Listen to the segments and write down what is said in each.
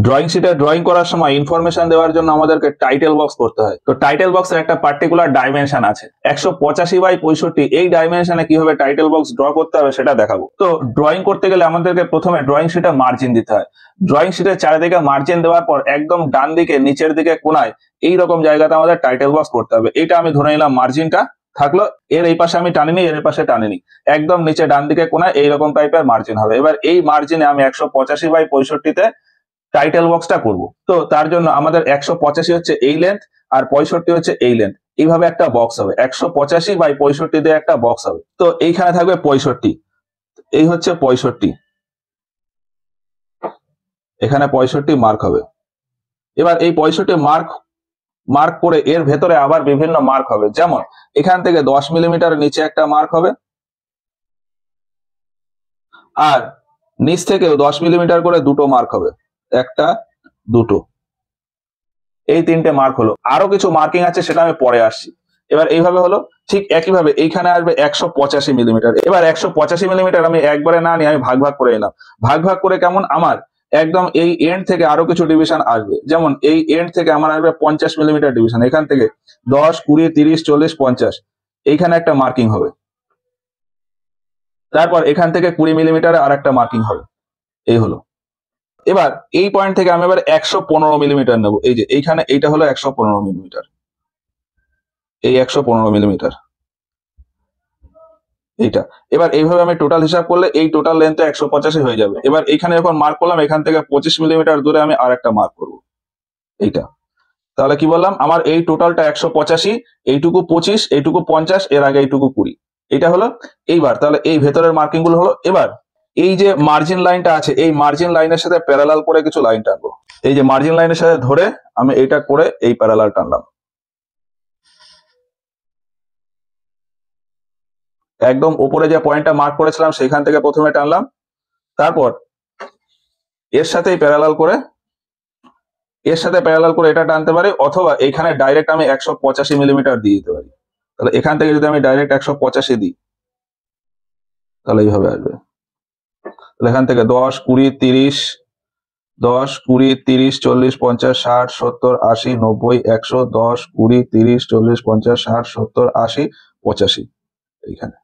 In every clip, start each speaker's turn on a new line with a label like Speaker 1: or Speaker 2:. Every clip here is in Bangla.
Speaker 1: ড্রয়িং শিটে ড্রয়িং করার সময় ইনফরমেশন দেওয়ার জন্য আমাদেরকে টাইটেল বক্স করতে হয়। তো টাইটেল বক্সের একটা পার্টিকুলার ডাইমেনশন আছে 185/65। এই ডাইমেনশনে কিভাবে টাইটেল বক্স ড্র করতে হবে সেটা দেখাবো। তো ড্রয়িং করতে গেলে আমাদেরকে প্রথমে ড্রয়িং শিটে মার্জিন দিতে হয়। ড্রয়িং শিটের চারিদিকে মার্জিন দেওয়ার পর একদম ডান দিকে নিচের দিকে কোনায় এইরকম জায়গাতে আমাদের টাইটেল বক্স করতে হবে। এইটা আমি ধরে নিলাম মার্জিনটা থাকলো, এর এই পাশে আমি টানিনি, এর পাশে টানিনি, একদম নিচে ডান দিকে কোনায় এইরকম টাইপের মার্জিন হবে। এবার এই মার্জিনে আমি 185/65-তে টাইটেল বক্সটা করব। তো তার জন্য আমাদের 185 হচ্ছে এই লেন্থ আর 65 হচ্ছে এই লেন্থ, এইভাবে একটা বক্স হবে। 185/65 দিয়ে একটা বক্স হবে। তো এইখানে থাকবে 65, এই হচ্ছে 65, এখানে 65 মার্ক হবে। এবার এই 65 মার্ক করে এর ভেতরে আবার বিভিন্ন মার্ক হবে, যেমন এখান থেকে 10 মিলিমিটার নিচে একটা মার্ক হবে, আর নিচ থেকেও 10 মিলিমিটার করে দুটো মার্ক হবে, একটা দুটো, এই তিনটে মার্ক হলো। আরো কিছু মার্কিং আছে, সেটা আমি পরে আসছি। এবার এইভাবে হলো। ঠিক একইভাবে এইখানে আসবে 185 মিলিমিটার। এবার 185 মিলিমিটার আমি একবারে না নিয়ে আমি ভাগ ভাগ করে নিলাম। ভাগ ভাগ করে কেমন, আমার একদম এই এন্ড থেকে আরো কিছু ডিভিশন আসবে, যেমন এই এন্ড থেকে আমার আসবে 50 মিলিমিটার ডিভিশন। এখান থেকে 10, 20, 30, 40, 50 এইখানে একটা মার্কিং হবে। তারপর এখান থেকে 20 মিলিমিটারে আর একটা মার্কিং হবে। এই হলো। এবার এই পয়েন্ট থেকে আমি এবার 115 মিলিমিটার নেবো। এই যে এইখানে এইটা হলো 115 মিলিমিটার, এই 115 মিলিমিটার এইটা। এবার এইভাবে আমি টোটাল হিসাব করলে এই টোটাল লেন্থ 185 হয়ে যাবে। এবার এখানে যখন মার্ক করলাম, এখান থেকে 25 মিলিমিটার দূরে আমি আর একটা মার্ক করবো, এইটা। তাহলে কি বললাম, আমার এই টোটালটা 185, এইটুকু 25, এইটুকু 50, এর আগে এইটুকু 20, এটা হলো। এইবার তাহলে এই ভেতরের মার্কিং গুলো হলো। এবার এই যে মার্জিন লাইনটা আছে, এই মার্জিন লাইনের সাথে প্যারালাল করে কিছু লাইন টানবো। এই যে মার্জিন লাইনের সাথে ধরে আমি এইটা করে এই প্যারালাল টানলাম, একদম উপরে যে পয়েন্টটা মার্ক করেছিলাম সেখান থেকে প্রথমে টানলাম, তারপর এর সাথেই প্যারালাল করে, এর সাথে প্যারালাল করে এটা টানতে পারি, অথবা এখানে ডাইরেক্ট আমি 185 মিলিমিটার দিয়ে দিতে পারি। তাহলে এখান থেকে যদি আমি ডাইরেক্ট 185 দিই, তাহলে এইভাবে আসবে। তাহলে এখান থেকে 10, 20, 30, 10, 20, 30, 40, 50, 60, 70, 80, 90, 100, 10, 20, 30, 40, 50, 60, 70, 80, 85 এইখানে,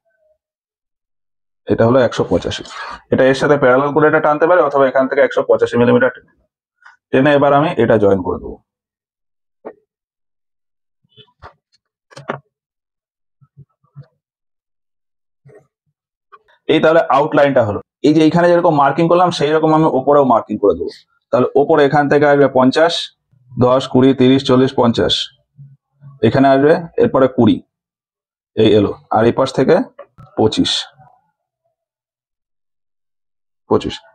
Speaker 1: এটা হলো 185। এটা এর সাথে প্যারালাল করে এটা টানতে পারি, অথবা এখান থেকে 185 মিলিমিটার টেনে এবার আমি এটা জয়েন করে দেবো। এই তাহলে আউটলাইনটা হলো। এই যে এখানে যেরকম মার্কিং করলাম সেই রকম আমি ওপরেও মার্কিং করে দেবো। তাহলে ওপরে এখান থেকে আসবে 50, 10, 20, 30, 40, 50, এখানে আসবে, এরপরে 20, এই এলো, আর এই পাশ থেকে 25,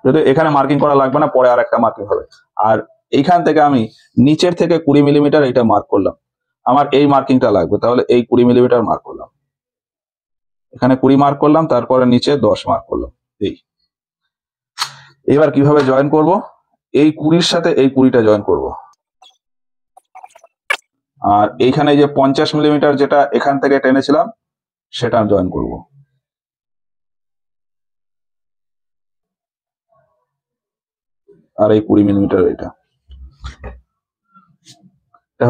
Speaker 1: যদি এখানে মার্কিং করা লাগবে না, পরে আর একটা মার্কিং হবে। আর এইখান থেকে আমি নিচের থেকে 20 মিলিমিটার এটা মার্ক করলাম, আমার এই মার্কিংটা লাগবে, তাহলে এই 20 মিলিমিটার মার্ক করলাম, এখানে 20 মার্ক করলাম, তারপরে নিচে 10 মার্ক করলাম। এই এবার কিভাবে জয়েন করব, এই 20-র সাথে এই 20টা জয়েন করব, আর এইখানে যে 50 মিলিমিটার যেটা এখান থেকে টেনেছিলাম সেটা জয়েন করব। আর এই 20 মিলিমিটার এটা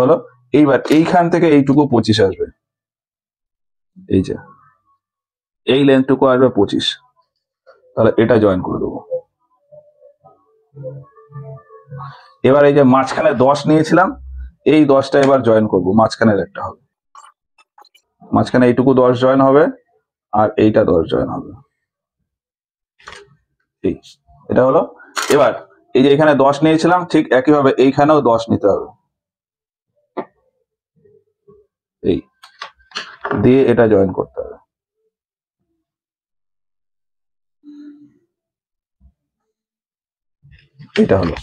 Speaker 1: হলো। এইবার এইখান থেকে এইটুকু 25 আসবে, এই যে এই লেন্থটুকু আসবে 25, তাহলে এটা জয়েন করে দেবো। এবার এই যে মাঝখানে 10 নিয়েছিলাম, এই 10টা এবার জয়েন করব, মাঝখানের একটা হবে, মাঝখানে এইটুকু 10 জয়েন হবে, আর এইটা 10 জয়েন হবে, এই এটা হলো। এবার এই যে এখানে 10 নিয়েছিলাম, ঠিক একইভাবে এইখানেও 10 নিতে হবে, এই দিয়ে এটা জয়েন করতে হবে। এটা হলো।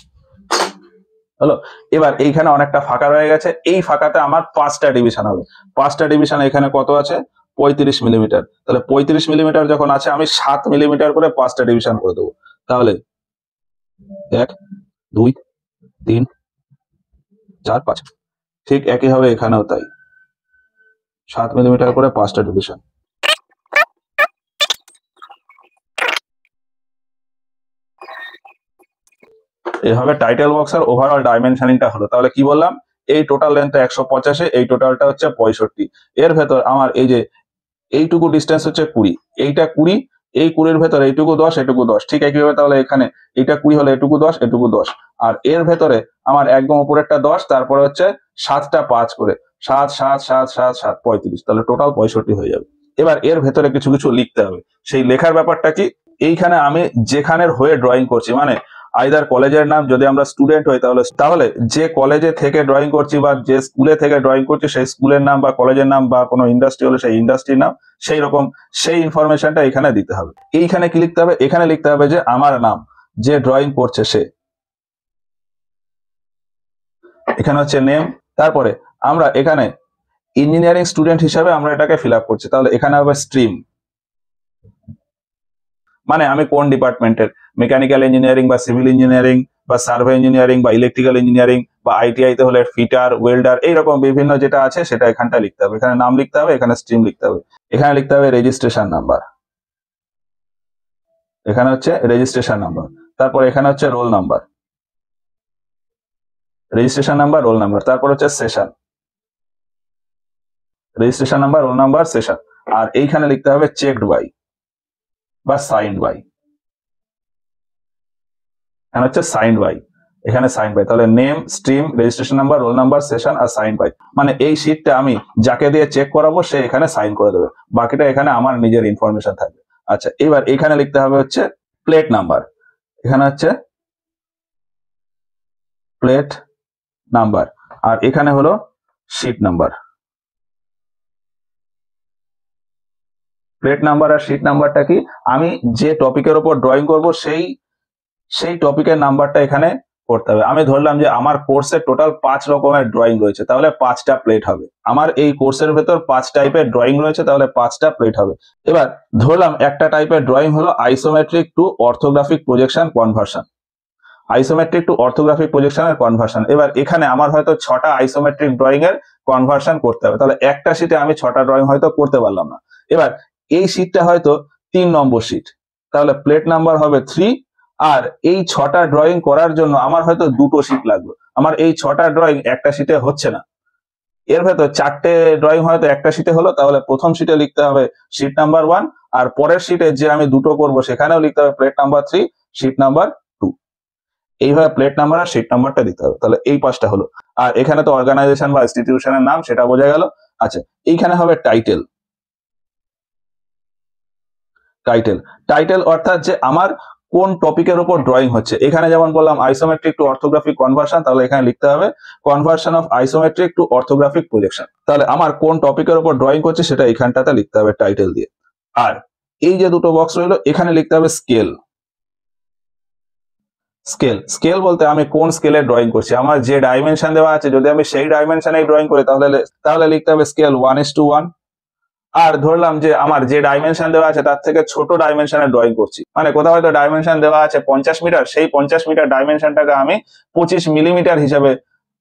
Speaker 1: এবার এইখানে অনেকটা ফাঁকা রয়ে গেছে, এই ফাঁকাতে আমার 5টা ডিভিশন হবে। 5টা ডিভিশন এখানে কত আছে, 35 মিলিমিটার। তাহলে 35 মিলিমিটার যখন আছে, আমি 7 মিলিমিটার করে 5টা ডিভিশন করে দেবো। তাহলে 1, 2, 3, 4, 5, ঠিক একই হবে এখানেও তাই, 7 মিলিমিটার করে 5টা ডিভিশন। এভাবে টাইটেল বক্সের ওভারঅল ডাইমেনশনিংটা হলো। তাহলে কি বললাম, এই টোটাল লেন্থটা 185, এই টোটালটা হচ্ছে 65। এর ভেতর আমার এই যে এইটুকু ডিস্টেন্স হচ্ছে 20, এইটা 20, এই 20-র ভেতরে এইটুকু 10, এটুকু 10, ঠিক একইভাবে তাহলে এখানে এইটা 20 হলে এটুকু 10, এটুকু 10, আর এর ভেতরে আমার একদম উপরেরটা 10, তারপরে হচ্ছে 7টা 5 করে 7 7 7 7 7 35, তাহলে টোটাল 65 হয়ে যাবে। এবার এর ভেতরে কিছু কিছু লিখতে হবে। সেই লেখার ব্যাপারটা কি, এইখানে আমি যেখানের হয়ে ড্রয়িং করছি, মানে আইদার কলেজের নাম, যদি আমরা স্টুডেন্ট হই তাহলে যে কলেজে থেকে ড্রয়িং করছি বা যে স্কুলে থেকে ড্রয়িং করছি সেই স্কুলের নাম বা কলেজের নাম, বা কোনো ইন্ডাস্ট্রি হলে সেই ইন্ডাস্ট্রির নাম, সেই রকম সেই ইনফরমেশনটা এখানে দিতে হবে। এইখানে কি লিখতে হবে, এখানে লিখতে হবে যে আমার নাম, যে ড্রয়িং করছে সে, এখানে হচ্ছে নেম। তারপরে আমরা এখানে ইঞ্জিনিয়ারিং স্টুডেন্ট হিসাবে আমরা এটাকে ফিল আপ করছি, তাহলে এখানে হবে স্ট্রিম, মানে আমি কোন ডিপার্টমেন্টের, মেকানিক্যাল ইঞ্জিনিয়ারিং বা সিভিল ইঞ্জিনিয়ারিং বা সার্ভে ইঞ্জিনিয়ারিং বা ইলেকট্রিক্যাল ইঞ্জিনিয়ারিং বা আইটিআই তে হলে ফিটার, ওয়েল্ডার, এইরকম বিভিন্ন যেটা আছে সেটা এখানটা লিখতে হবে। এখানে নাম লিখতে হবে, এখানে স্ট্রিম লিখতে হবে, এখানে লিখতে হবে রেজিস্ট্রেশন নাম্বার, এখানে হচ্ছে রেজিস্ট্রেশন নাম্বার, তারপর এখানে হচ্ছে roll number, registration number, roll number, তারপর হচ্ছে session, registration number, roll number, session, আর এইখানে লিখতে হবে চেকড বাই বা সাইন্ড বাই, এখানে হচ্ছে সাইন্ড বাই, এখানে সাইন বাই। তাহলে name, stream, registration number, roll number, session আর সাইন বাই, মানে এই শীটটা আমি যাকে দিয়ে চেক করাবো সে এখানে সাইন করে দেবে, বাকিটা এখানে আমার নিজের ইনফরমেশন থাকবে। আচ্ছা, এবার এখানে লিখতে হবে হচ্ছে প্লেট নাম্বার, এখানে হচ্ছে প্লেট নাম্বার, আর এখানে হলো শীট নাম্বার। প্লেট নাম্বার আর শীট নাম্বারটা কি, আমি যে টপিকের উপর ড্রয়িং করব সেই টপিকের নাম্বারটা এখানে করতে হবে। আমি ধরলাম যে আমার কোর্সে টোটাল 5 রকমের ড্রয়িং রয়েছে, তাহলে 5টা প্লেট হবে। আমার এই কোর্সের ভেতর 5 টাইপের ড্রয়িং রয়েছে, তাহলে 5টা প্লেট হবে। এবার ধরলাম একটা টাইপের ড্রয়িং হলো isometric to orthographic projection conversion, isometric to orthographic প্রজেকশনের কনভার্সন। এবার এখানে আমার হয়তো 6টা আইসোমেট্রিক ড্রয়িং এর কনভার্সন করতে হবে, তাহলে একটা শীটে আমি 6টা ড্রয়িং হয়তো করতে পারলাম না। এবার এই শীটটা হয়তো 3 নম্বর শীট, তাহলে প্লেট নাম্বার হবে 3, আর এই 6টা ড্রয়িং করার জন্য আমার হয়তো 2টো শীট লাগবে। আমার এই 6টা ড্রয়িং একটা শীটে হচ্ছে না, এর ভেতর 4টে ড্রয়িং হয়তো একটা শীটে হলো, তাহলে প্রথম শীটে লিখতে হবে শীট নাম্বার 1, আর পরের শীটে যে আমি 2টো করবো সেখানেও লিখতে হবে প্লেট নাম্বার 3, শীট নাম্বার 2। এইভাবে প্লেট নাম্বার আর শীট নাম্বারটা দিতে হবে। তাহলে এই 5টা হলো। আর এখানে তো অর্গানাইজেশন বা ইনস্টিটিউশনের নাম, সেটা বোঝা গেল। আচ্ছা, এইখানে হবে টাইটেল, টাইটেল, টাইটেল অর্থাৎ যে আমার কোন টপিকের উপর ড্রয়িং হচ্ছে। এখানে যেমন বললাম আইসোমেট্রিক টু অর্থোগ্রাফিক কনভার্সন, তাহলে এখানে লিখতে হবে conversion of isometric to orthographic projection. তাহলে আমার কোন টপিকের উপর ড্রয়িং করছে সেটা এখানটাতে লিখতে হবে টাইটেল দিয়ে। আর এই যে দুটো বক্স রইলো, এখানে লিখতে হবে স্কেল, স্কেল, স্কেল বলতে আমি কোন স্কেলে ড্রয়িং করছি, আমার যে ডাইমেনশন দেওয়া আছে যদি আমি সেই ডাইমেনশনে ড্রয়িং করি তাহলে লিখতে হবে স্কেল 1:1। আর ধরলাম যে আমার যে ডাইমেনশন দেওয়া আছে তার থেকে ছোট ডাইমেনশনে ড্রয়িং করছি, মানে কোথাও হয়তো ডাইমেনশন দেওয়া আছে 50 মিটার, সেই 50 মিটার ডাইমেনশনটাকে আমি 25 মিলিমিটার হিসাবে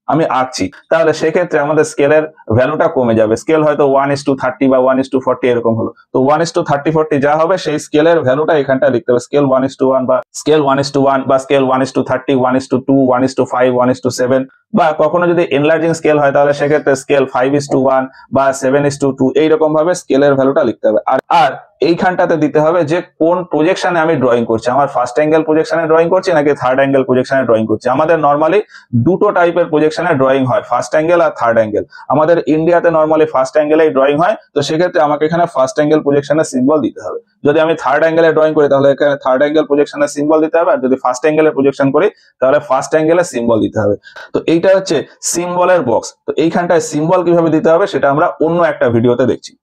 Speaker 1: আমি আঁকছি, তাহলে সেক্ষেত্রে আমাদের স্কেলের ভ্যালুটা কমে যাবে। স্কেল হয়তো 1:30 বা 1:40 এরকম হলো, তো 1:30-40 যা হবে সেই স্কেলের ভ্যালুটা এখানটা লিখতে হবে, স্কেল 1:1 বা স্কেল 1:1 বা স্কেল 1:30, 1:2, 1:5, 1:7, বা কখনো যদি এনলার্জিং স্কেল হয় তাহলে সেক্ষেত্রে স্কেল 5:1 বা 7:2, এইরকম ভাবে স্কেলের ভ্যালুটা লিখতে হবে। আর এইখানটাতে দিতে হবে যে কোন প্রজেকশনে আমি ড্রয়িং করছি, আমার ফার্স্ট অ্যাঙ্গেল প্রজেকশনে ড্রয়িং করছি নাকি থার্ড অ্যাঙ্গেল প্রজেকশনে ড্রয়িং করছি। আমাদের নর্মালি দুটো টাইপের প্রজেকশনে ড্রয়িং হয়, ফার্স্ট অ্যাঙ্গেল আর থার্ড অ্যাঙ্গেল। আমাদের ইন্ডিয়াতে নর্মালি ফার্স্ট অ্যাঙ্গেলেই ড্রয়িং হয়, তো সেক্ষেত্রে আমাকে এখানে ফার্স্ট অ্যাঙ্গেল প্রজেকশনের সিম্বল দিতে হবে। যদি আমি থার্ড অ্যাঙ্গেলে ড্রয়িং করি তাহলে এখানে থার্ড অ্যাঙ্গেল প্রজেকশনের সিম্বল দিতে হবে, আর যদি ফার্স্ট অ্যাঙ্গেলে প্রজেকশন করি তাহলে ফার্স্ট অ্যাঙ্গেলের সিম্বল দিতে হবে। তো এইটা হচ্ছে সিম্বলের বক্স। তো এইখানটায় সিম্বল কিভাবে দিতে হবে সেটা আমরা অন্য একটা ভিডিওতে দেখছি।